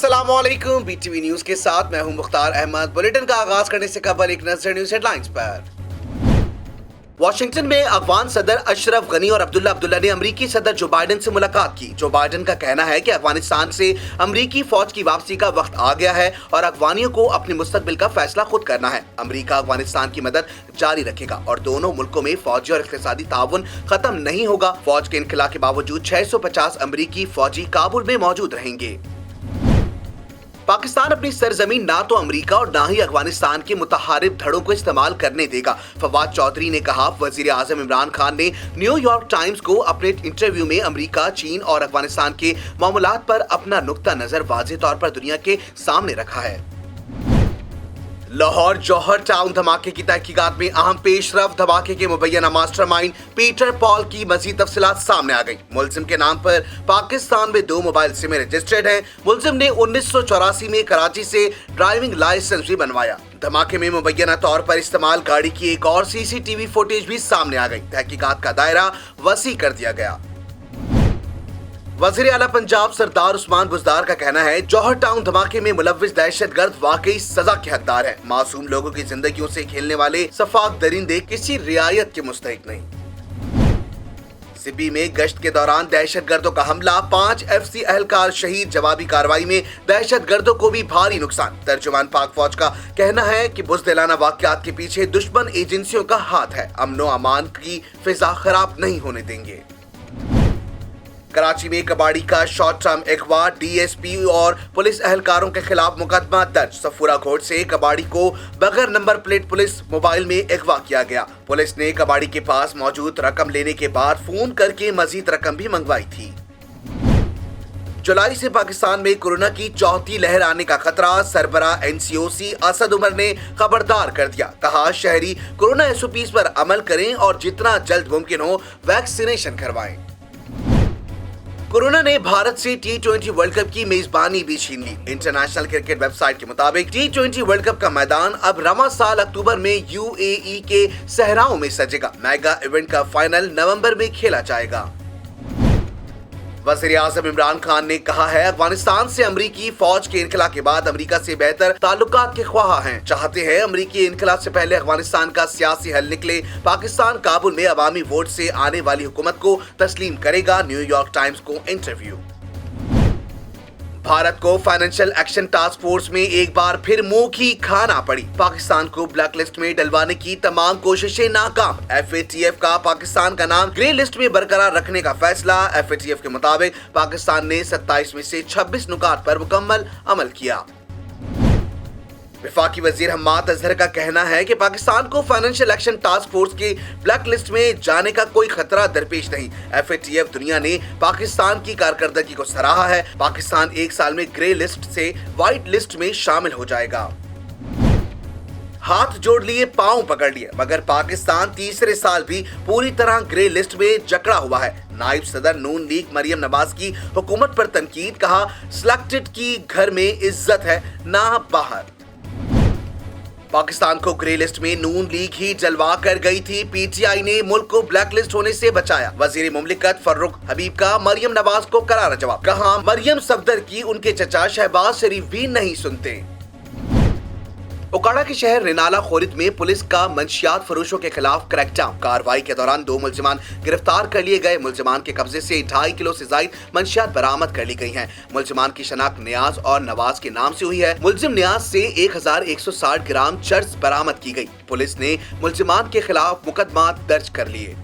अस्सलाम वालेकुम। BTV news के साथ मैं हूं मुख्तार अहमद। बुलेटिन का आगाज करने से कबल एक नजर न्यूज हेडलाइंस पर। वाशिंगटन में अफगान सदर अशरफ गनी और अब्दुल्ला ने अमरीकी सदर जो बाइडेन से मुलाकात की। जो बाइडेन का कहना है कि अफगानिस्तान से अमरीकी फौज की वापसी का वक्त आ गया है और अफगानियों को अपने मुस्तकबिल का फैसला खुद करना है। अमरीका अफगानिस्तान की मदद जारी रखेगा और दोनों मुल्कों में फौजी और इक़्तिसादी ताउन खत्म नहीं होगा। फौज के इनखला के बावजूद 650 अमरीकी फौजी काबुल में मौजूद रहेंगे। पाकिस्तान अपनी सरजमीन ना तो अमेरिका और ना ही अफगानिस्तान के मुतहारिब धड़ों को इस्तेमाल करने देगा। फवाद चौधरी ने कहा। वजीर आजम इमरान खान ने न्यूयॉर्क टाइम्स को अपने इंटरव्यू में अमेरिका, चीन और अफगानिस्तान के मामलात पर अपना नुक्ता नजर वाज़ेह तौर पर दुनिया के सामने रखा है। लाहौर जौहर टाउन धमाके की तहकीकात में अहम पेशरफ। धमाके के मुबैना मास्टरमाइंड पीटर पॉल की मजीद तफसीलात सामने आ गई। मुलजिम के नाम पर पाकिस्तान में 2 मोबाइल सिमें रजिस्टर्ड हैं। मुलजिम ने 1984 में कराची से ड्राइविंग लाइसेंस भी बनवाया। धमाके में मुबैना तौर पर इस्तेमाल गाड़ी की एक और सीसीटीवी फुटेज भी सामने आ गई। तहकीकात का दायरा वसी कर दिया गया। वज़ीर आला पंजाब सरदार उस्मान बुज़दार का कहना है, जौहर टाउन धमाके में मुलव्विस दहशतगर्द वाकई सजा के हकदार है। मासूम लोगों की जिंदगियों से खेलने वाले सफाक दरिंदे किसी रियायत के मुस्तहिक नहीं। सिबी में गश्त के दौरान दहशतगर्दों का हमला, 5 FC एहलकार शहीद। जवाबी कार्रवाई में दहशतगर्दों को भी भारी नुकसान। तर्जुमान पाक फौज का कहना है कि बुज़दिलाना वाक़यात के पीछे दुश्मन एजेंसियों का हाथ है। अमनो अमान की फिजा खराब नहीं होने देंगे। कराची में कबाड़ी का शॉर्ट टर्म अगवा, DSP और पुलिस एहलकारों के खिलाफ मुकदमा दर्ज। सफूरा घोट से कबाड़ी को बगैर नंबर प्लेट पुलिस मोबाइल में अगवा किया गया। पुलिस ने कबाड़ी के पास मौजूद रकम लेने के बाद फोन करके मजीद रकम भी मंगवाई थी। जुलाई से पाकिस्तान में कोरोना की चौथी लहर आने का खतरा। सरबरा NCOC असद उमर ने खबरदार कर दिया। कहा, शहरी कोरोना SOPs पर अमल करें और जितना जल्द मुमकिन हो वैक्सीनेशन करवाएं। कोरोना ने भारत से T20 वर्ल्ड कप की मेजबानी भी छीन ली। इंटरनेशनल क्रिकेट वेबसाइट के मुताबिक T20 वर्ल्ड कप का मैदान अब रवां साल अक्टूबर में UAE के सहराओं में सजेगा। मेगा इवेंट का फाइनल नवंबर में खेला जाएगा। वज़ीर आज़म इमरान खान ने कहा है, अफगानिस्तान से अमरीकी फौज के इनखला के बाद अमरीका से बेहतर ताल्लुकात के ख्वाह हैं। चाहते हैं अमरीकी इनखला से पहले अफगानिस्तान का सियासी हल निकले। पाकिस्तान काबुल में अवामी वोट से आने वाली हुकूमत को तस्लीम करेगा। न्यूयॉर्क टाइम्स को इंटरव्यू। भारत को फाइनेंशियल एक्शन टास्क फोर्स में एक बार फिर मुंह की खाना पड़ी। पाकिस्तान को ब्लैक लिस्ट में डलवाने की तमाम कोशिशें नाकाम। FATF का पाकिस्तान का नाम ग्रे लिस्ट में बरकरार रखने का फैसला। FATF के मुताबिक पाकिस्तान ने 27 में से 26 नुकात पर मुकम्मल अमल किया। वफाकी वजीर हम्माद अजहर का कहना है कि पाकिस्तान को फाइनेंशियल एक्शन टास्क फोर्स के ब्लैक लिस्ट में जाने का कोई खतरा दरपेश नहीं। FATF दुनिया ने पाकिस्तान की कारकर्दगी को सराहा है। पाकिस्तान 1 साल में ग्रे लिस्ट से व्हाइट लिस्ट में शामिल हो जाएगा। हाथ जोड़ लिए, पांव पकड़ लिए, मगर पाकिस्तान तीसरे साल भी पूरी तरह ग्रे लिस्ट में जकड़ा हुआ है। नायब सदर नून लीग मरियम नवाज की हुकूमत पर तनकीद। कहा, सिलेक्टेड की घर में इज्जत है ना बाहर। पाकिस्तान को ग्रे लिस्ट में नून लीग ही जलवा कर गई थी। PTI ने मुल्क को ब्लैक लिस्ट होने से बचाया। वजीर मुमलिकत फर्रुख हबीब का मरियम नवाज को करारा जवाब। कहा, मरियम सफदर की उनके चचा शहबाज शरीफ भी नहीं सुनते। उकाड़ा के शहर रिनाला खोरिद में पुलिस का मंशियात फरोशों के खिलाफ क्रैकडाउन। कार्रवाई के दौरान 2 मुलजिमान गिरफ्तार कर लिए गए। मुलजिमान के कब्जे से 2.5 किलो से जायद मंशियात बरामद कर ली गई हैं। मुलजिमान की शनाख्त नियाज और नवाज के नाम से हुई है। मुलजिम नियाज से 1160 ग्राम चर्स बरामद की गई। पुलिस ने मुलजिमान के खिलाफ मुकदमा दर्ज कर लिए।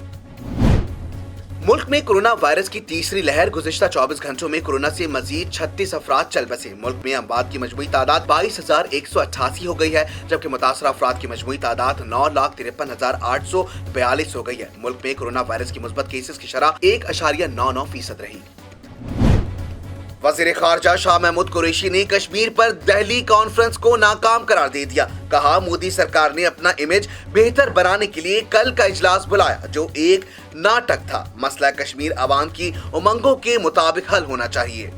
मुल्क में कोरोना वायरस की तीसरी लहर। गुज़िश्ता 24 घंटों में कोरोना से मजीद 36 अफराद चल बसे। मुल्क में अमवात की मजमूई तादाद 22,188 हो गई है, जबकि मुतासरा अफराद की मजमूई तादाद 9,53,842 हो गई है। मुल्क में कोरोना वायरस की मुस्बत केसेस की शरह 1.99% रही। वज़ीर ख़ारजा शाह महमूद कुरैशी ने कश्मीर पर दिल्ली कॉन्फ्रेंस को नाकाम करार दे दिया। कहा, मोदी सरकार ने अपना इमेज बेहतर बनाने के लिए कल का इजलास बुलाया, जो एक नाटक था। मसला कश्मीर अवाम की उमंगों के मुताबिक हल होना चाहिए।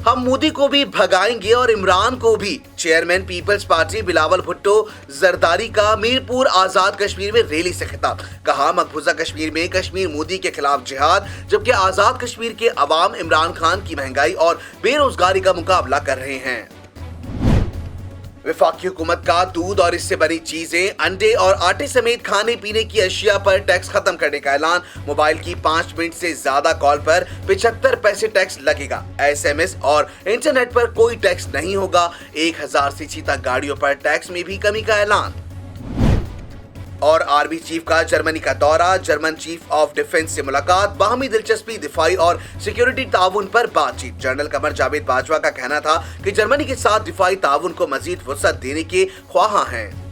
हम मोदी को भी भगाएंगे और इमरान को भी। Chairman Peoples Party Bilawal Bhutto Zardari का मीरपुर आजाद कश्मीर में रैली से खिताब। कहा, मकबूजा कश्मीर में कश्मीर मोदी के खिलाफ जिहाद, जबकि आजाद कश्मीर के अवाम इमरान खान की महंगाई और बेरोजगारी का मुकाबला कर रहे हैं। वफाकी हुकूमत का दूध और इससे बनी चीजें, अंडे और आटे समेत खाने पीने की अशिया पर टैक्स खत्म करने का ऐलान। मोबाइल की 5 मिनट से ज्यादा कॉल पर 75 पैसे टैक्स लगेगा। SMS और इंटरनेट पर कोई टैक्स नहीं होगा। 1000 सीसी तक गाड़ियों पर टैक्स में भी कमी का ऐलान। और आर्मी चीफ का जर्मनी का दौरा, जर्मन चीफ ऑफ डिफेंस से मुलाकात, बाहमी दिलचस्पी, दिफाई और सिक्योरिटी ताउन पर बातचीत। जनरल कमर जावेद बाजवा का कहना था कि जर्मनी के साथ दिफाई ताउन को मजीद वसअत देने के ख्वाहां हैं।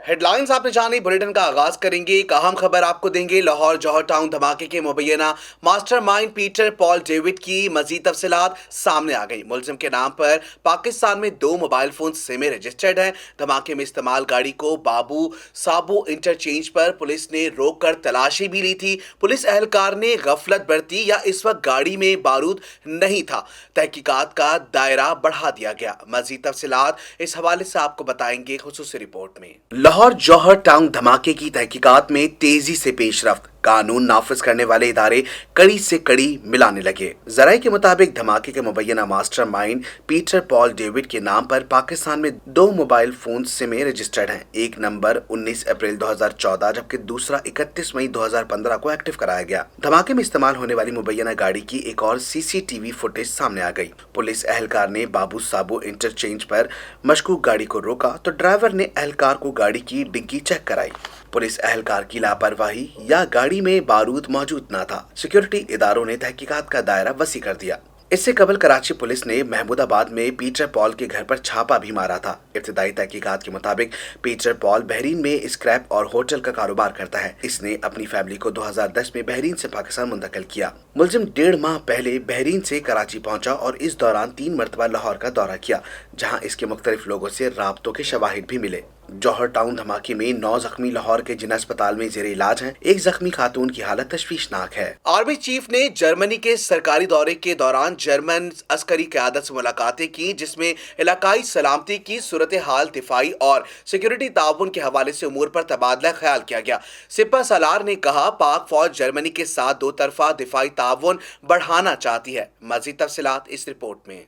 हेडलाइंस आपने जानी, बुलेटिन का आगाज करेंगे। एक अहम खबर आपको देंगे। लाहौर जौहर टाउन धमाके के मुबैना मास्टरमाइंड पीटर पॉल डेविड की मजीद तफसीलात सामने आ गई। मुलजिम के नाम पर पाकिस्तान में 2 मोबाइल फोन सिमें रजिस्टर्ड हैं। धमाके में इस्तेमाल गाड़ी को बाबू साबो इंटरचेंज पर पुलिस ने रोक कर तलाशी भी ली थी। पुलिस एहलकार ने गफलत बरती या इस वक्त गाड़ी में बारूद नहीं था। तहकीकात का दायरा बढ़ा दिया गया। मजीद तफसीलात इस हवाले से आपको बताएंगे खुसूसी रिपोर्ट में। लाहौर जौहर टाउन धमाके की तहकीकात में तेजी से पेशरफ्त। कानून नाफिज करने वाले इदारे कड़ी से कड़ी मिलाने लगे। जराये के मुताबिक धमाके के मुबैना मास्टरमाइंड पीटर पॉल डेविड के नाम पर पाकिस्तान में 2 मोबाइल फोन सिमें रजिस्टर्ड हैं। एक नंबर 19 अप्रैल 2014 जबकि दूसरा 31 मई 2015 को एक्टिव कराया गया। धमाके में इस्तेमाल होने वाली मुबैना गाड़ी की एक और CCTV फुटेज सामने आ गई। पुलिस एहलकार ने बाबू साबो इंटरचेंज पर मशकूक गाड़ी को रोका तो ड्राइवर ने एहलकार को गाड़ी की डिग्गी चेक कराई। पुलिस एहलकार की लापरवाही या गाड़ी में बारूद मौजूद न था। सिक्योरिटी इदारों ने तहकीकात का दायरा वसी कर दिया। इससे कबल कराची पुलिस ने महमूदाबाद में पीटर पॉल के घर पर छापा भी मारा था। इब्तिदाई तहकीकात के मुताबिक पीटर पॉल बहरीन में स्क्रैप और होटल का कारोबार करता है। इसने अपनी फैमिली को 2010 में बहरीन से पाकिस्तान मुंतकिल किया। मुलजिम 1.5 माह पहले बहरीन से कराची पहुंचा और इस दौरान 3 मरतबा लाहौर का दौरा किया, जहां इसके मुख्तलिफ लोगों से राब्तों के शवाहिद भी मिले। जौहर टाउन धमाके में 9 जख्मी लाहौर के जिना अस्पताल में जेरे इलाज हैं। एक जख्मी खातून की हालत तशवीशनाक है। आर्मी चीफ ने जर्मनी के सरकारी दौरे के दौरान जर्मन अस्करी क़यादत से मुलाकातें की, जिसमें इलाकाई सलामती की सूरत हाल, दिफाई और सिक्योरिटी ताउन के हवाले से उमूर पर तबादला ख्याल किया गया। सिपह सालार ने कहा, पाक फौज जर्मनी के साथ 2 तरफा दिफाई ताउन बढ़ाना चाहती है। मज़ीद तफसीलात इस रिपोर्ट में।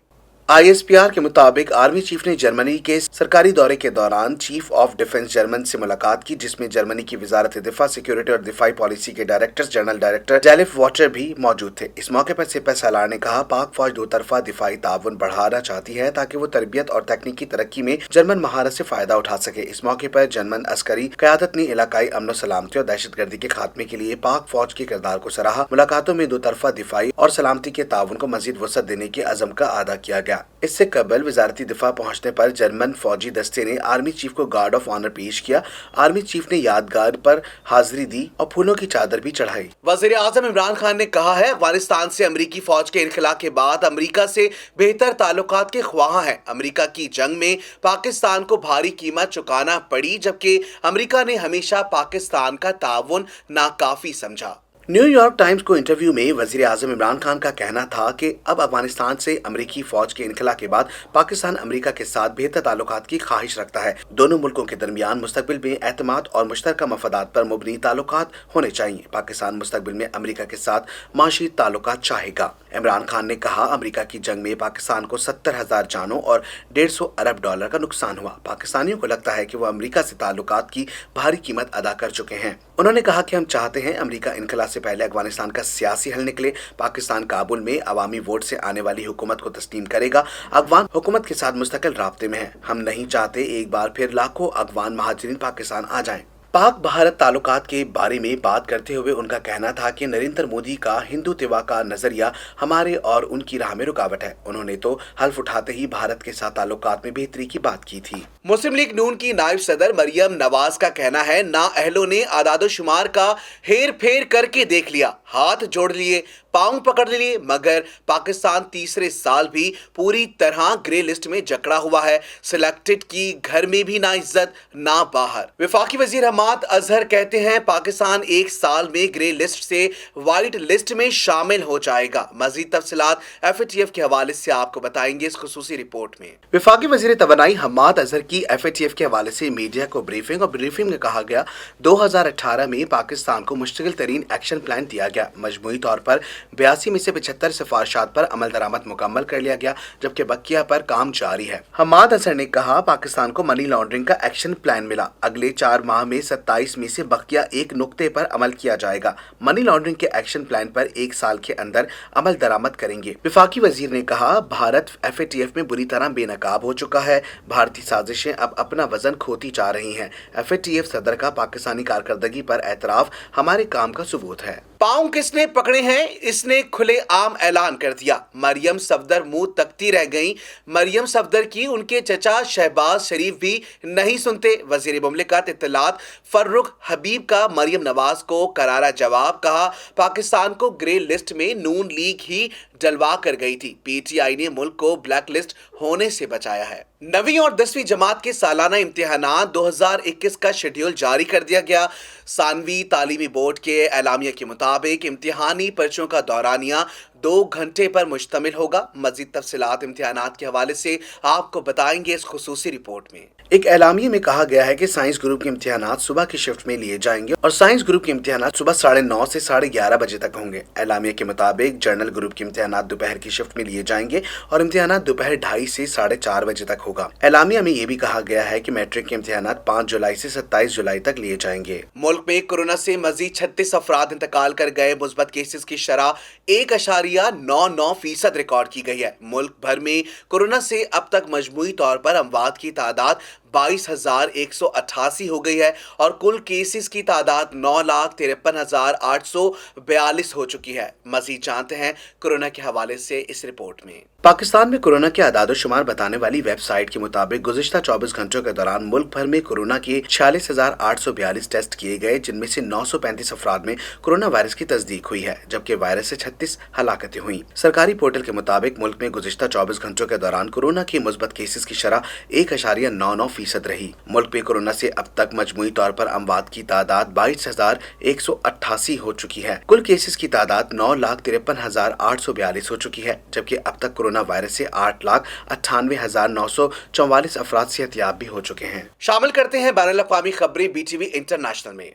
ISPR के मुताबिक आर्मी चीफ ने जर्मनी के सरकारी दौरे के दौरान चीफ ऑफ डिफेंस जर्मन से मुलाकात की, जिसमें जर्मनी की वजारत दिफा, सिक्योरिटी और दिफाई पॉलिसी के डायरेक्टर जनरल डायरेक्टर डेलिफ वॉटर भी मौजूद थे। इस मौके पर सिपह सालार ने कहा, पाक फौज 2 तरफा दिफाई ताउन बढ़ाना चाहती है ताकि वो तरबियत और तकनीकी तरक्की में जर्मन महारत से फायदा उठा सके। इस मौके पर जर्मन अस्करी क़यादत ने इलाकाई अमन सलामती और दहशतगर्दी के खात्मे के लिए पाक फौज के किरदार को सराहा। मुलाकातों में 2 तरफा दिफाई और सलामती के ताउन को मजीद वसअत देने के अज़म का अदा किया गया। इससे कबल वजारती दिफा पहुंचने पर जर्मन फौजी दस्ते ने आर्मी चीफ को गार्ड ऑफ ऑनर पेश किया। आर्मी चीफ ने यादगार पर हाजिरी दी और फूलों की चादर भी चढ़ाई। वज़ीर आज़म इमरान खान ने कहा है, अफगानिस्तान से अमरीकी फौज के इनखला के बाद अमरीका से बेहतर ताल्लुकात के ख्वाहां हैं। अमरीका की जंग में पाकिस्तान को भारी कीमत चुकाना पड़ी, जबकि अमरीका ने हमेशा पाकिस्तान का ताउन नाकाफी समझा। न्यूयॉर्क टाइम्स को इंटरव्यू में वजीर आजम इमरान खान का कहना था कि अब अफगानिस्तान से अमरीकी फौज के इनखला के बाद पाकिस्तान अमरीका के साथ बेहतर ताल्लुकात की ख्वाहिश रखता है। दोनों मुल्कों के दरमियान मुस्तकबिल में एतमाद और मुश्तरका मफादात पर मुबनी ताल्लुकात होने चाहिए। पाकिस्तान मुस्तकबिल में अमरीका के साथ माशी ताल्लुकात चाहेगा। इमरान खान ने कहा, अमरीका की जंग में पाकिस्तान को 70,000 जानों और $150 अरब का नुकसान हुआ। पाकिस्तानियों को लगता है कि वो अमरीका से ताल्लुकात की भारी कीमत अदा कर चुके हैं। उन्होंने कहा कि हम चाहते हैं अमरीका इनखला से पहले अफगानिस्तान का सियासी हल निकले। पाकिस्तान काबुल में अवामी वोट से आने वाली हुकूमत को तस्लीम करेगा। अफगान हुकूमत के साथ मुस्तकिल राब्ते में है। हम नहीं चाहते एक बार फिर लाखों अफगान महाजरीन पाकिस्तान आ जाएं। पाक भारत ताल्लुकात के बारे में बात करते हुए उनका कहना था कि नरेंद्र मोदी का हिंदुत्व का नजरिया हमारे और उनकी राह में रुकावट है। उन्होंने तो हल्फ उठाते ही भारत के साथ ताल्लुकात में बेहतरी की बात की थी। मुस्लिम लीग नून की नायब सदर मरियम नवाज का कहना है, नाअहलों ने आदादो शुमार का हेर फेर करके देख लिया। हाथ जोड़ लिए, पांव पकड़ लिए, मगर पाकिस्तान तीसरे साल भी पूरी तरह ग्रे लिस्ट में जकड़ा हुआ है। सिलेक्टेड की घर में भी ना इज्जत ना बाहर। वफाकी वजीर हम्माद अजहर कहते हैं पाकिस्तान एक साल में ग्रे लिस्ट से व्हाइट लिस्ट में शामिल हो जाएगा। मजीद तफसीलात FATF के हवाले से आपको बताएंगे इस खुसूसी रिपोर्ट में। वफाकी वजीर तवानाई हम्माद अजहर की FATF के हवाले से मीडिया को ब्रीफिंग में कहा गया 2018 में पाकिस्तान को मुश्तकिल तरीन एक्शन प्लान दिया गया। मजमूई तौर पर 82 में से 75 सिफारिशात पर अमल दरामद मुकम्मल कर लिया गया, जबकि बकिया पर काम जारी है। हम्माद अजहर ने कहा पाकिस्तान को मनी लॉन्ड्रिंग का एक्शन प्लान मिला। अगले 4 माह में 27 में से बकिया एक नुक्ते पर अमल किया जाएगा। मनी लॉन्ड्रिंग के एक्शन प्लान पर 1 साल के अंदर अमल दरामद करेंगे। वफाकी वजीर ने कहा भारत FATF में बुरी तरह बेनकाब हो चुका है। भारतीय साजिशें अब अपना वजन खोती जा रही हैं। FATF सदर का पाकिस्तानी कारकर्दगी पर एतराफ हमारे काम का सबूत है। पांव किसने पकड़े हैं, इसने खुले आम ऐलान कर दिया। मरियम सफदर मुंह तकती रह गईं। मरियम सफदर की उनके चचा शहबाज शरीफ भी नहीं सुनते। वजीर मुमलिकत इत्तलात फर्रुख हबीब का मरियम नवाज को करारा जवाब। कहा पाकिस्तान को ग्रे लिस्ट में नून लीग ही डलवा कर गई थी। PTI ने मुल्क को ब्लैक लिस्ट होने से बचाया है। 9वीं और 10वीं जमात के सालाना इम्तिहानात 2021 का शेड्यूल जारी कर दिया गया। सानवी तालीमी बोर्ड के एलामिया के मुताबिक इम्तिहानी पर्चों का दौरानिया 2 घंटे पर मुश्तमिल होगा। मजीद तफसीलात इम्तिहानात के हवाले से आपको बताएंगे इस खुसूसी रिपोर्ट में। एक एलामिया में कहा गया है कि साइंस ग्रुप के इम्तिहानात सुबह की शिफ्ट में लिए जाएंगे और साइंस ग्रुप के इम्तिहानात सुबह 9:30 से 11:30 बजे तक होंगे। एलामिया के मुताबिक जर्नल ग्रुप के इम्तिहानात दोपहर की शिफ्ट में लिए जाएंगे और इम्तिहानात दोपहर 2:30 से 4:30 बजे तक होगा। एलामिया में ये भी कहा गया है कि मैट्रिक के इम्तिहानात 5 जुलाई से 27 जुलाई तक लिए जाएंगे। मुल्क में कोरोना से मजीद 36 अफराद इंतकाल कर गए। मुस्बत केसेस की शरह 1.99% रिकॉर्ड की गई है। मुल्क भर में कोरोना से अब तक मजमूई तौर पर अमवात की तादाद 22,188 हो गई है और कुल केसेस की तादाद 9,53,842 हो चुकी है। मजीद जानते हैं कोरोना के हवाले से इस रिपोर्ट में। पाकिस्तान में कोरोना के आदाद शुमार बताने वाली वेबसाइट के मुताबिक गुज़िश्ता 24 घंटों के दौरान मुल्क भर में कोरोना के 46,842 टेस्ट किए गए, जिनमें से 935 अफराद में कोरोना वायरस की तस्दीक हुई है, जबकि वायरस से 36 हलाकतें हुई। सरकारी पोर्टल के मुताबिक मुल्क में गुज़िश्ता 24 घंटों के दौरान कोरोना के मुस्बत केसेस की शरह 1.99% रही। मुल्क में कोरोना से अब तक मजमूई तौर पर अमवात की तादाद 22,188 हो चुकी है। कुल केसेस की तादाद 9,53,842 हो चुकी है, जबकि अब तक कोरोना वायरस से 8,98,944 अफराद सेहतयाब भी हो चुके हैं। शामिल करते हैं बैनुल अक़वामी खबरें BTV इंटरनेशनल में।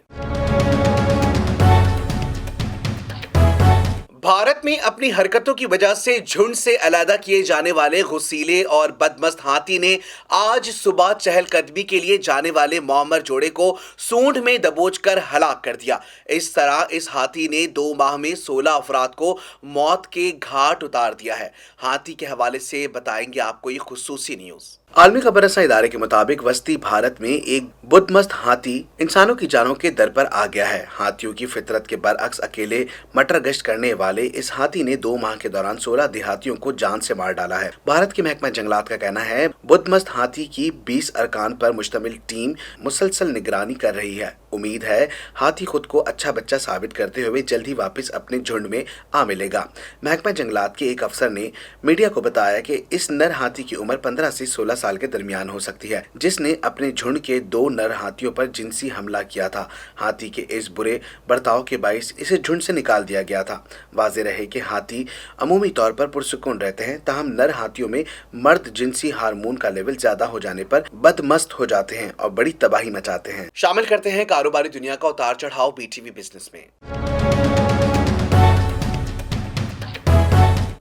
भारत में अपनी हरकतों की वजह से झुंड से अलहदा किए जाने वाले गुस्सीले और बदमस्त हाथी ने आज सुबह चहलकदमी के लिए जाने वाले मौमर जोड़े को सूंड में दबोचकर हलाक कर दिया। इस तरह इस हाथी ने 2 माह में 16 अफराद को मौत के घाट उतार दिया है। हाथी के हवाले से बताएंगे आपको ये खुसूसी न्यूज़। आलमी खबर रसा इदारे के मुताबिक वस्ती भारत में एक बुदमस्त हाथी इंसानों की जानों के दर पर आ गया है। हाथियों की फितरत के बरअक्स अकेले मटर गश्त करने वाले इस हाथी ने 2 माह के दौरान 16 देहातियों को जान से मार डाला है। भारत के महकमा जंगलात का कहना है बुदमस्त हाथी की 20 अरकान पर मुश्तमिल टीम मुसलसल निगरानी कर रही है। उम्मीद है हाथी खुद को अच्छा बच्चा साबित करते हुए जल्द ही वापस अपने झुंड में आ मिलेगा। महकमा जंगलात के एक अफसर ने मीडिया को बताया कि इस नर हाथी की उम्र 15 से 16 साल के दरमियान हो सकती है, जिसने अपने झुंड के 2 नर हाथियों पर जिनसी हमला किया था। हाथी के इस बुरे बर्ताव के बाइस इसे झुंड से निकाल दिया गया था। वाज़ेह रहे कि हाथी अमूमी तौर पर पुरसुकून रहते हैं, ताहम नर हाथियों में मर्द जिनसी हार्मोन का लेवल ज्यादा हो जाने पर बदमस्त हो जाते हैं और बड़ी तबाही मचाते हैं। शामिल करते हैं कारोबारी दुनिया का उतार चढ़ाव BTV बिजनेस में।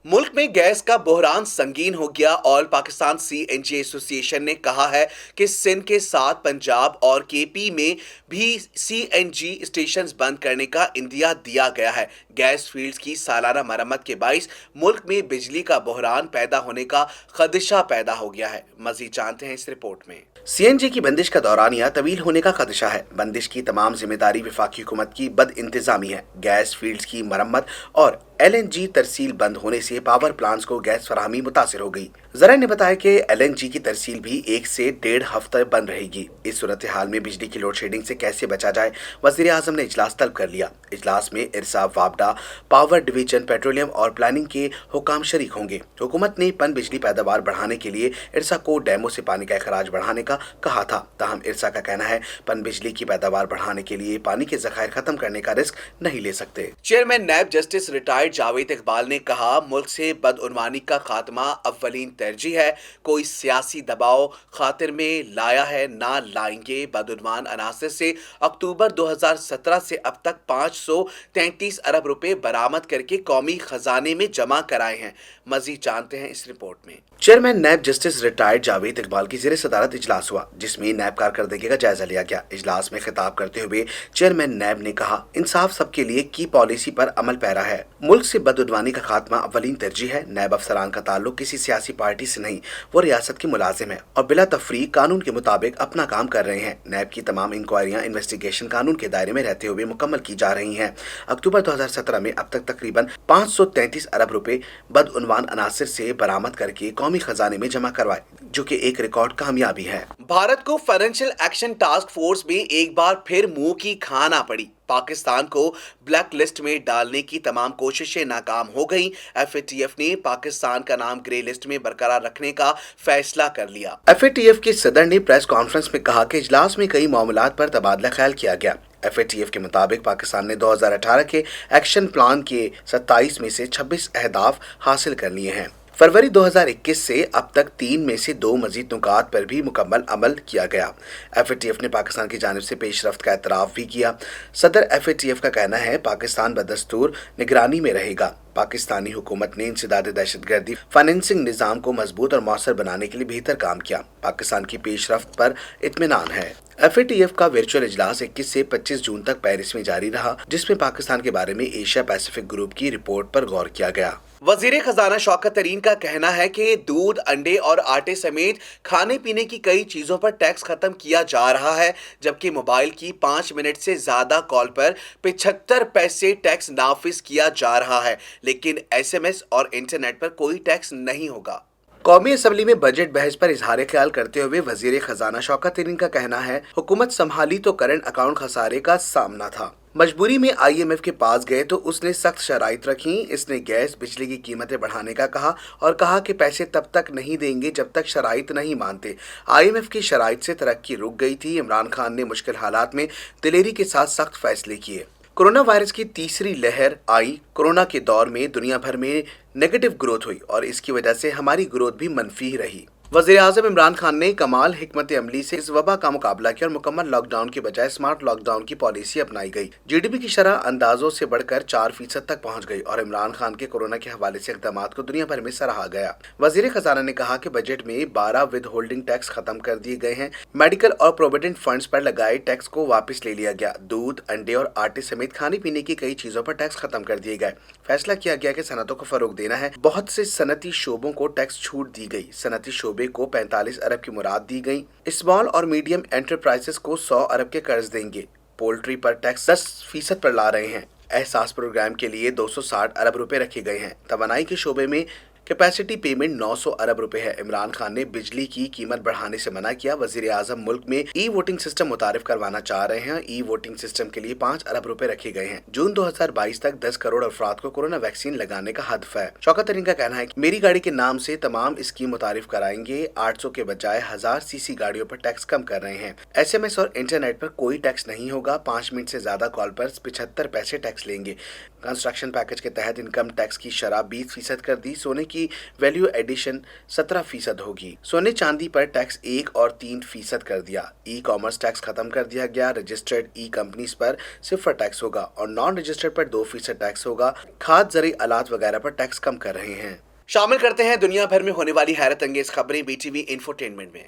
मुल्क में गैस का बहरान संगीन हो गया। ऑल पाकिस्तान CNG एसोसिएशन ने कहा है कि सिंध के साथ पंजाब और KP में भी CNG स्टेशंस बंद करने का इंदिया दिया गया है। गैस फील्ड्स की सालाना मरम्मत के बाइस मुल्क में बिजली का बहरान पैदा होने का खदशा पैदा हो गया है। मजीद जानते हैं इस रिपोर्ट में। CNG की बंदिश का दौरानिया तवील होने का खदशा है। बंदिश की तमाम जिम्मेदारी वफाकी हुकूमत की बद इंतजामी है। गैस फील्ड्स की मरम्मत और LNG तरसील बंद होने से पावर प्लांट्स को गैस फराहमी मुतासिर हो गई। जरा ने बताया कि LNG की तरसील भी 1 से 1.5 हफ्ते बंद रहेगी। इस सूरत हाल में बिजली की लोड शेडिंग से कैसे बचा जाए, वज़ीर आज़म ने इजलास तलब कर लिया। इजलास में इरसाफ वापडा जिला पावर डिवीजन पेट्रोलियम और प्लानिंग के हुकाम शरीक होंगे। हुकूमत ने पन बिजली पैदावार बढ़ाने के लिए इरसा को डैमों से पानी का अखराज बढ़ाने का कहा था। ताहम इरसा का कहना है पन बिजली की पैदावार बढ़ाने के लिए पानी के जखायर खत्म करने का रिस्क नहीं ले सकते। Chairman NAB justice retired Javed Iqbal ने कहा, मुल्क से बदउनवानी का खात्मा अव्वलीन तरजीह है। कोई सियासी दबाव खातिर में लाया है ना लाएंगे। बदउनवान अनासर से अक्टूबर 2017 से अब तक 533 अरब रुपए बरामद करके कौमी खजाने में जमा कराए हैं। मजीद जानते हैं इस रिपोर्ट में। Chairman NAB justice retired Javed Iqbal की ज़ेरे सदारत इजलास हुआ, जिसमें नैब कारकर्दगी का जायजा लिया गया। इजलास में खिताब करते हुए चेयरमैन नैब ने कहा, इंसाफ सबके लिए की पॉलिसी पर अमल पैरा है। मुल्क से बदउनवानी का खात्मा अव्वलीन तरजीह है। नैब अफसरान का ताल्लुक किसी सियासी पार्टी से नहीं, वो रियासत के मुलाजिम है और बिला तफरीक कानून के मुताबिक अपना काम कर रहे हैं। नैब की तमाम इंक्वायरियां इन्वेस्टिगेशन कानून के दायरे में रहते हुए मुकम्मल की जा रही हैं। अक्टूबर 2017 में अब तक तकरीबन 533 अरब रुपए बदउनवान अनासिर से बरामद करके कौमी खजाने में जमा करवाए, जो कि एक रिकॉर्ड कामयाबी है। भारत को फाइनेंशियल एक्शन टास्क फोर्स में एक बार फिर मुंह की खाना पड़ी। पाकिस्तान को ब्लैक लिस्ट में डालने की तमाम कोशिशें नाकाम हो गईं। FATF ने पाकिस्तान का नाम ग्रे लिस्ट में बरकरार रखने का फैसला कर लिया। FATF के सदर ने प्रेस कॉन्फ्रेंस में कहा कि इजलास में कई मामलात पर तबादला ख्याल किया गया। FATF के मुताबिक पाकिस्तान ने 2018 के एक्शन प्लान के 27 में से 26 अहदाफ हासिल कर लिए हैं। फरवरी 2021 से अब तक 3 में से 2 मजीद नुकात पर भी मुकम्मल अमल किया गया। FATF ने पाकिस्तान की जानिब से पेशरफ्त का एतराफ़ भी किया। सदर FATF का कहना है, पाकिस्तान बदस्तूर निगरानी में रहेगा। पाकिस्तानी हुकूमत ने इंसदाद दहशतगर्दी फाइनेंसिंग निज़ाम को मजबूत और मौसर बनाने के लिए बेहतर काम किया। पाकिस्तान की पेशरफ्त पर इत्मीनान है। FATF का वर्चुअल इजलास 21 से 25 जून तक पेरिस में जारी रहा, जिसमें पाकिस्तान के बारे में एशिया पैसिफिक ग्रुप की रिपोर्ट पर गौर किया गया। वजीर खजाना शौकत तरीन का कहना है कि दूध, अंडे और आटे समेत खाने पीने की कई चीजों पर टैक्स खत्म किया जा रहा है, जबकि मोबाइल की 5 मिनट से ज्यादा कॉल पर 75 पैसे टैक्स नाफिज किया जा रहा है, लेकिन SMS और इंटरनेट पर कोई टैक्स नहीं होगा। कौमी असम्बली में बजट बहस पर इजहार ख्याल करते हुए वजीर खजाना शौकत तरीन का कहना है, हुकूमत संभाली तो करंट अकाउंट खसारे का सामना था। मजबूरी में IMF के पास गए तो उसने सख्त शराइत रखी। इसने गैस बिजली की कीमतें बढ़ाने का कहा और कहा कि पैसे तब तक नहीं देंगे जब तक शराइत नहीं मानते। IMF की शराइत से तरक्की रुक गई थी। इमरान खान ने मुश्किल हालात में दिलेरी के साथ सख्त फैसले किए। कोरोना वायरस की तीसरी लहर आई। कोरोना के दौर में दुनिया भर में नेगेटिव ग्रोथ हुई और इसकी वजह से हमारी ग्रोथ भी मनफी रही। वज़ीर आज़म इमरान खान ने कमाल हिकमत अमली से इस वबा का मुकाबला किया और मुकम्मल लॉकडाउन की बजाय स्मार्ट लॉकडाउन की पॉलिसी अपनाई गई। GDP की शरह अंदाजों से बढ़कर 4% तक पहुंच गई और इमरान खान के कोरोना के हवाले से इक़दामात को दुनिया भर में सराहा गया। वज़ीर खजाना ने कहा कि बजट में 12 विद होल्डिंग टैक्स खत्म कर दिए गए हैं। मेडिकल और प्रोविडेंट फंड्स पर लगाए टैक्स को वापस ले लिया गया। दूध, अंडे और आटे समेत खाने पीने की कई चीजों पर टैक्स खत्म कर दिए गए। फैसला किया गया कि सनतों को फरोग देना है। बहुत से सनती शोबों को टैक्स छूट दी गई। सनती शोबे को 45 अरब की मुराद दी गई। स्मॉल और मीडियम एंटरप्राइजेस को 100 अरब के कर्ज देंगे। पोल्ट्री पर टैक्स 10% पर ला रहे हैं। एहसास प्रोग्राम के लिए 260 अरब रुपए रखे गए हैं। तवानाई के शोबे में कैपेसिटी पेमेंट 900 अरब रुपए है। इमरान खान ने बिजली की कीमत बढ़ाने से मना किया। वजीर आजम मुल्क में ई-वोटिंग सिस्टम मुतारिफ करवाना चाह रहे हैं। ई-वोटिंग सिस्टम के लिए 5 अरब रुपए रखे गए हैं। जून 2022 तक 10 करोड़ अफराद को कोरोना वैक्सीन लगाने का हदफ है। शौकत तरीन का कहना है कि मेरी गाड़ी के नाम से तमाम स्कीम मुतारिफ कराएंगे। 800 के बजाय 1000 सीसी गाड़ियों पर टैक्स कम कर रहे हैं। SMS और इंटरनेट पर कोई टैक्स नहीं होगा। 5 मिनट से ज्यादा कॉल पर 75 पैसे टैक्स लेंगे। कंस्ट्रक्शन पैकेज के तहत इनकम टैक्स की शरह 20% कर दी। सोने की वैल्यू एडिशन 17% होगी। सोने चांदी पर टैक्स 1 और 3% कर दिया। ई-कॉमर्स टैक्स खत्म कर दिया गया। रजिस्टर्ड ई कंपनीज पर 0 टैक्स होगा और नॉन रजिस्टर्ड पर 2% टैक्स होगा। खाद, ज़रूरी आलात वगैरह पर टैक्स कम कर रहे हैं। शामिल करते हैं दुनिया भर में होने वाली हैरत अंगेज खबरें BTV इंफोटेनमेंट में।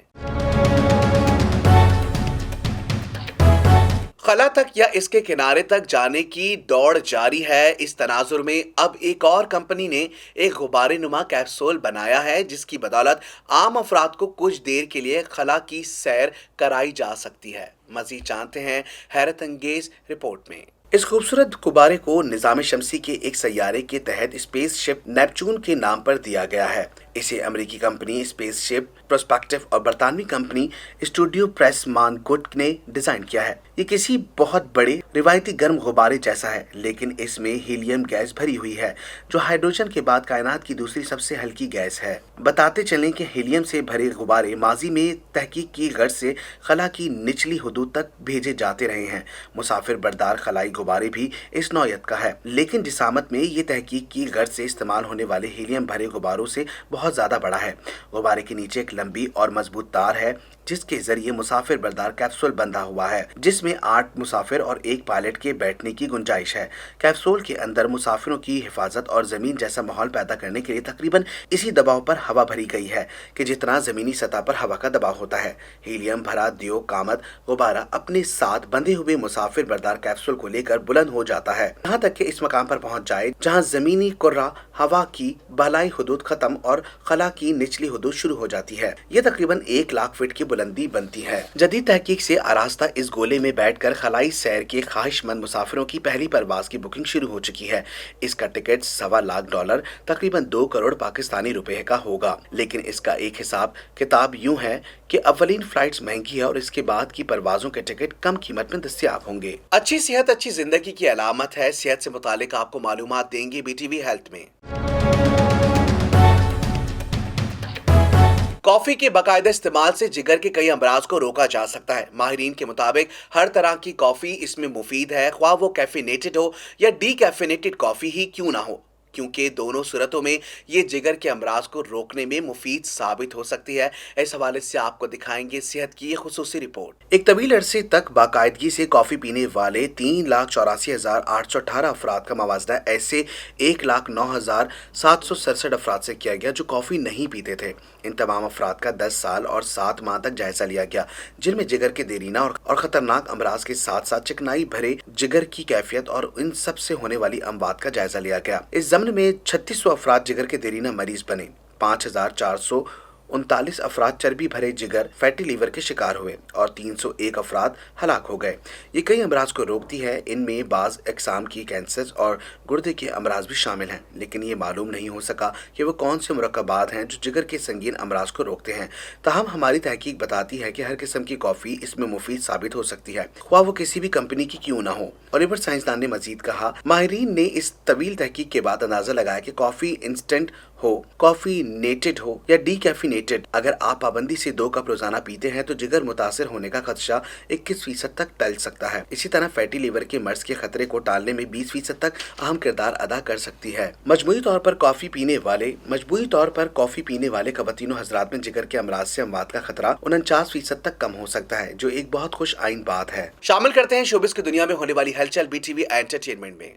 खला तक या इसके किनारे तक जाने की दौड़ जारी है। इस तनाजुर में अब एक और कंपनी ने एक गुब्बारे नुमा कैप्सूल बनाया है, जिसकी बदौलत आम अफराद को कुछ देर के लिए खला की सैर कराई जा सकती है। मजीद जानते हैं हैरत अंगेज रिपोर्ट में। इस खूबसूरत गुब्बारे को निजाम शमसी के एक सैयारे के तहत स्पेस शिप नेपच्यून के नाम पर दिया गया है। इसे अमेरिकी कंपनी स्पेस शिप प्रोस्पेक्टिव और बरतानवी कंपनी स्टूडियो प्रेस मानगुट ने डिजाइन किया है। ये किसी बहुत बड़े रिवायती गर्म गुब्बारे जैसा है, लेकिन इसमें हीलियम गैस भरी हुई है जो हाइड्रोजन के बाद कायनात की दूसरी सबसे हल्की गैस है। बताते चलें कि हीलियम से भरे गुब्बारे माजी में तहकीक की गर्ज से खला की निचली हुदूद तक भेजे जाते रहे हैं। मुसाफिर बरदार खलाई गुब्बारे भी इस नौयत का है, लेकिन जिसामत में ये तहकीक की गर्ज से इस्तेमाल होने वाले हीलियम भरे गुब्बारों से बहुत ज्यादा बड़ा है। गुब्बारे के नीचे एक लंबी और मजबूत तार है जिसके जरिए मुसाफिर बरदार कैप्सूल बंधा हुआ है, जिसमें 8 मुसाफिर और 1 पायलट के बैठने की गुंजाइश है। कैप्सूल के अंदर मुसाफिरों की हिफाजत और जमीन जैसा माहौल पैदा करने के लिए तकरीबन इसी दबाव पर हवा भरी गई है कि जितना जमीनी सतह पर हवा का दबाव होता है। हीलियम भरा दियो कामत गुब्बारा अपने साथ बंधे हुए मुसाफिर बरदार कैप्सूल को लेकर बुलंद हो जाता है, यहाँ तक कि इस मकाम पर पहुंच जाए जहाँ जमीनी कुर्रा हवा की बलाई हुदूद खत्म और खला की निचली हुदूद शुरू हो जाती है। ये तकरीबन 1 लाख फीट की बुलंदी बनती है। जदीद तहकीक से आरास्ता इस गोले में बैठकर खलाई सैर के ख्वाहिशमंद मुसाफिरों की पहली परवाज की बुकिंग शुरू हो चुकी है। इसका टिकट $1.25 तकरीबन 2 करोड़ पाकिस्तानी रुपए का होगा। लेकिन इसका एक हिसाब किताब यूं है कि अव्वलीन फ्लाइट्स महंगी है और इसके बाद की परवाजों के टिकट कम कीमत में दस्तयाब होंगे। अच्छी सेहत अच्छी जिंदगी की अलामत है। सेहत से मुतालिक आपको मालूमात देंगे BTV हेल्थ में। कॉफी के बाकायदा इस्तेमाल से जिगर के कई अमराज को रोका जा सकता है। माहिरीन के मुताबिक हर तरह की कॉफी इसमें मुफीद है, ख्वाह वो कैफिनेटेड हो या डीकैफिनेटेड कॉफी ही क्यों ना हो, क्योंकि दोनों सूरतों में ये जिगर के अमराज को रोकने में मुफीद साबित हो सकती है। इस हवाले से आपको दिखाएंगे सेहत की ये खुसूसी रिपोर्ट। एक तवील अरसे तक बाकायदगी से कॉफी पीने वाले 3,84,818 अफराद का मवाजना ऐसे 1,09,767 अफराद से किया गया जो कॉफी नहीं पीते थे। इन तमाम अफराद का 10 साल और 7 माह तक जायजा लिया गया, जिनमें जिगर के देरीना और खतरनाक अमराज के साथ साथ चिकनाई भरे जिगर की कैफियत और इन सब से होने वाली अमवात का जायजा लिया गया। इस जमन में 3600 अफराद जिगर के देरीना मरीज बने, 5,439 अफराद चर्बी भरे जिगर फैटी लीवर के शिकार हुए और 301 अफराद हलाक हो गए। ये कई अमराज को रोकती है। इनमें बाज अक़साम की कैंसर और गुर्दे के अमराज भी शामिल हैं, लेकिन ये मालूम नहीं हो सका कि वो कौन से मुरक्कबात हैं जो जिगर के संगीन अमराज को रोकते हैं। ताहम हमारी तहकीक बताती है कि हर किस्म की कॉफ़ी इसमें मुफीद साबित हो सकती है, ख्वाह वो किसी भी कंपनी की क्यों ना हो। ओलिवर साइंसदान ने मजीद कहा, माहिरीन ने इस तवील तहकीक के बाद अंदाजा लगाया कि कॉफ़ी इंस्टेंट हो, कॉफी नेटेड हो या डीकैफिनेटेड, अगर आप पाबंदी से 2 कप रोजाना पीते हैं तो जिगर मुतासर होने का खदशा 21% तक टल सकता है। इसी तरह फैटी लीवर के मर्ज के खतरे को टालने में 20% तक अहम किरदार अदा कर सकती है। मजमूई तौर पर कॉफी पीने वाले खवातीनो हजरात में जिगर के अमराज से अमवात का खतरा 49% तक कम हो सकता है, जो एक बहुत खुश आइन बात है। शामिल करते हैं शोबिस की दुनिया में होने वाली हलचल BTV एंटरटेनमेंट में।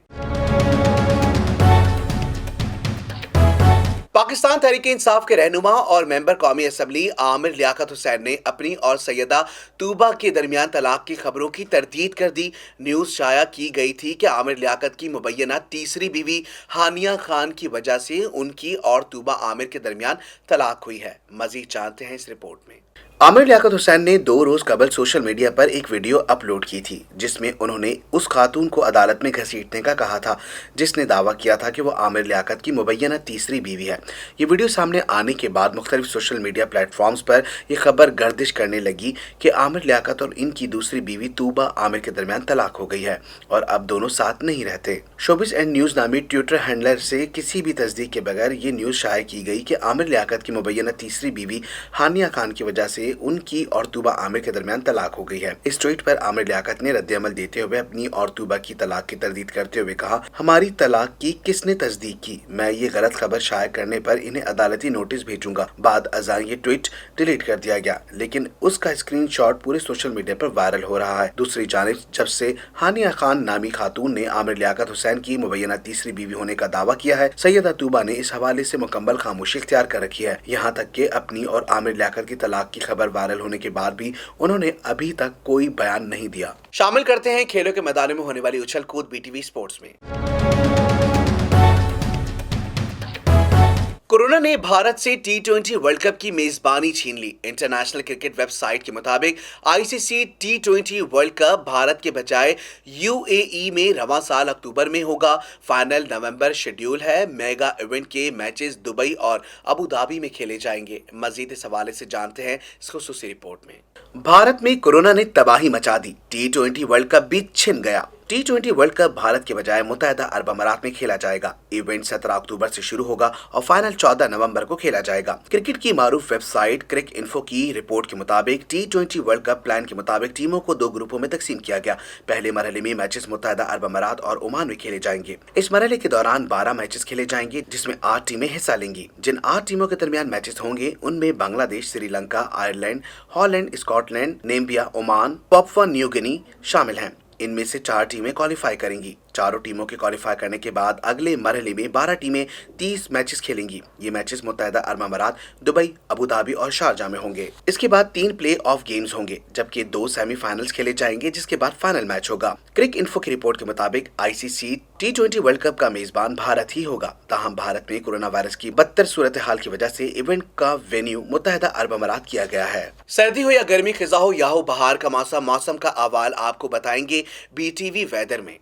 पाकिस्तान तहरीक इंसाफ के रहनुमा और मेंबर कौमी असम्बली आमिर लियाकत हुसैन ने अपनी और सैयदा तूबा के दरमियान तलाक की खबरों की तरदीद कर दी। न्यूज़ शाया की गई थी कि आमिर लियाकत की मुबैना तीसरी बीवी हानिया खान की वजह से उनकी और तूबा आमिर के दरमियान तलाक हुई है। मजीद जानते हैं इस रिपोर्ट में। आमिर लियाकत हुसैन ने 2 रोज कबल सोशल मीडिया पर एक वीडियो अपलोड की थी जिसमें उन्होंने उस खातून को अदालत में घसीटने का कहा था जिसने दावा किया था कि वो आमिर लियाकत की मुबैना तीसरी बीवी है। ये वीडियो सामने आने के बाद मुख्तलिफ सोशल मीडिया प्लेटफॉर्म्स पर यह खबर गर्दिश करने लगी कि आमिर लियाकत और इनकी दूसरी बीवी तूबा आमिर के दरमियान तलाक हो गई है और अब दोनों साथ नहीं रहते। शोबिस एंड न्यूज नामी ट्विटर हैंडलर से किसी भी तस्दीक के बगैर ये न्यूज शाया की गई कि आमिर लियाकत की मुबैना तीसरी बीवी हानिया खान की वजह से उनकी और तूबा आमिर के दरमियान तलाक हो गई है। इस ट्वीट पर आमिर लियाकत ने रद्द-ए-अमल देते हुए अपनी और तूबा की तलाक की तरदीद करते हुए कहा, हमारी तलाक की किसने तस्दीक की? मैं ये गलत खबर शाया करने पर इन्हें अदालती नोटिस भेजूंगा। बाद अज़ां ये ट्वीट डिलीट कर दिया गया, लेकिन उसका स्क्रीनशॉट पूरे सोशल मीडिया पर वायरल हो रहा है। दूसरी जानिब जब से हानिया खान नामी खातून ने आमिर लियाकत हुसैन की मुबैना तीसरी बीवी होने का दावा किया है, सैयदा तूबा ने इस हवाले से मुकम्मल खामोशी इख्तियार कर रखी है। यहाँ तक कि अपनी और आमिर लियाकत की तलाक की खबर वायरल होने के बाद भी उन्होंने अभी तक कोई बयान नहीं दिया। शामिल करते हैं खेलों के मैदानों में होने वाली उछल कूद BTV स्पोर्ट्स में। कोरोना ने भारत से T20 वर्ल्ड कप की मेजबानी छीन ली। इंटरनेशनल क्रिकेट वेबसाइट के मुताबिक ICC T20 world cup Bharat के बजाय यूएई में रवां साल अक्टूबर में होगा। फाइनल नवंबर शेड्यूल है। मेगा इवेंट के मैचेस दुबई और अबू धाबी में खेले जाएंगे। मजीद इस हवाले से जानते हैं इस खुसूसी रिपोर्ट में। भारत में कोरोना ने तबाही मचा दी। T20 वर्ल्ड कप भी छिन गया। T20 वर्ल्ड कप भारत के बजाय मुत्तहिदा अरब अमारात में खेला जाएगा। इवेंट 17 अक्टूबर से शुरू होगा और फाइनल 14 नवंबर को खेला जाएगा। क्रिकेट की मारूफ वेबसाइट क्रिक इन्फो की रिपोर्ट के मुताबिक T20 वर्ल्ड कप प्लान के मुताबिक टीमों को 2 ग्रुपों में तकसीम किया गया। पहले मरहले में मैचेस मुत्तहिदा अरब अमारात और ओमान में खेले जाएंगे। इस मरहले के दौरान 12 मैचेस खेले जाएंगे, जिसमें 8 टीमें हिस्सा लेंगी। जिन 8 टीमों के दरमियान मैचेस होंगे उनमें Bangladesh, Sri Lanka, Ireland, Holland, Scotland, Namibia, Oman, Papua New Guinea शामिल हैं। इनमें से 4 टीमें क्वालिफाई करेंगी। चारों टीमों के क्वालिफाई करने के बाद अगले मरहले में 12 टीमें 30 मैचेस खेलेंगी। ये मैचेस मुत्तहिदा अरब अमारात, दुबई, अबू धाबी और शारजाह में होंगे। इसके बाद 3 प्ले ऑफ गेम्स होंगे, जबकि 2 सेमीफाइनल्स खेले जाएंगे, जिसके बाद फाइनल मैच होगा। क्रिक इन्फो की रिपोर्ट के मुताबिक आईसीसी T20 वर्ल्ड कप का मेजबान भारत ही होगा। ताहम भारत में कोरोना वायरस की बदतर सूरत हाल की वजह से इवेंट का वेन्यू मुत्तहिदा अरब अमारात किया गया है। सर्दी हो या गर्मी, खिजा हो या हो बहार का मौसम का अहवाल आपको बताएंगे BTV वेदर में।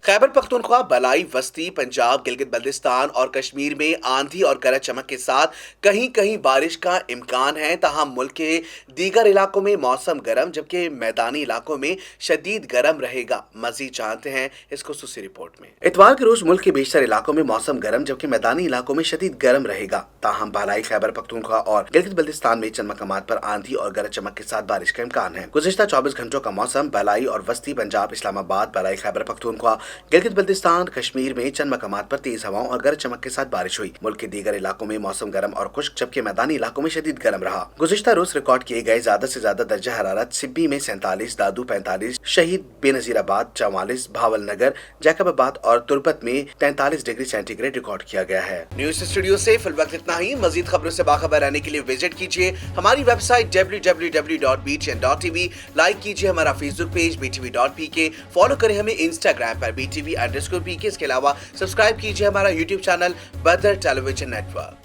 खैबर पख्तूनख्वा, बलाई, वस्ती, पंजाब, गिलगित बल्तिस्तान और कश्मीर में आंधी और गरज चमक के साथ कहीं कहीं बारिश का इम्कान है। तहां मुल्क के दीगर इलाकों में मौसम गर्म, जबकि मैदानी इलाकों में शदीद गर्म रहेगा। मजीद जानते हैं इस खुसूसी रिपोर्ट में। इतवार के रोज मुल्क के बेशतर इलाकों में मौसम गर्म, जबकि मैदानी इलाकों में शदीद गर्म रहेगा। ताहम बलाई, खैबर पख्तूनख्वा और गिलगित बल्तिस्तान में चंद मकामात पर आंधी और गरज चमक के साथ बारिश का इम्कान है। गुज़िश्ता 24 घंटों का मौसम बलाई और वस्ती, पंजाब, इस्लामाबाद, बलाई, खैबर पख्तूनख्वा, गिलगित बल्तिस्तान, कश्मीर में चंद मकामात पर तेज हवाओं और गरज चमक के साथ बारिश हुई। मुल्क के दीगर इलाकों में मौसम गर्म और खुश्क, जबकि मैदानी इलाकों में शदीद गर्म रहा। गुज़िश्ता रोज रिकॉर्ड किए गए ज्यादा से ज्यादा दर्जा हरारत सिब्बी में 47, दादू 45, शहीद बेनजीराबाद 44, भावलनगर, जैकबाबाद और तुर्बत में 43 डिग्री सेंटीग्रेड रिकॉर्ड किया गया है। न्यूज स्टूडियो से फिल वक्त इतना ही। मजीद खबरों से बाखबर रहने के लिए विजिट कीजिए हमारी वेबसाइट www.btn.tv। लाइक कीजिए हमारा फेसबुक पेज btv.pk। फॉलो करें हमें इंस्टाग्राम पर BTV_PK। इसके अलावा सब्सक्राइब कीजिए हमारा यूट्यूब चैनल बदर टेलीविजन नेटवर्क।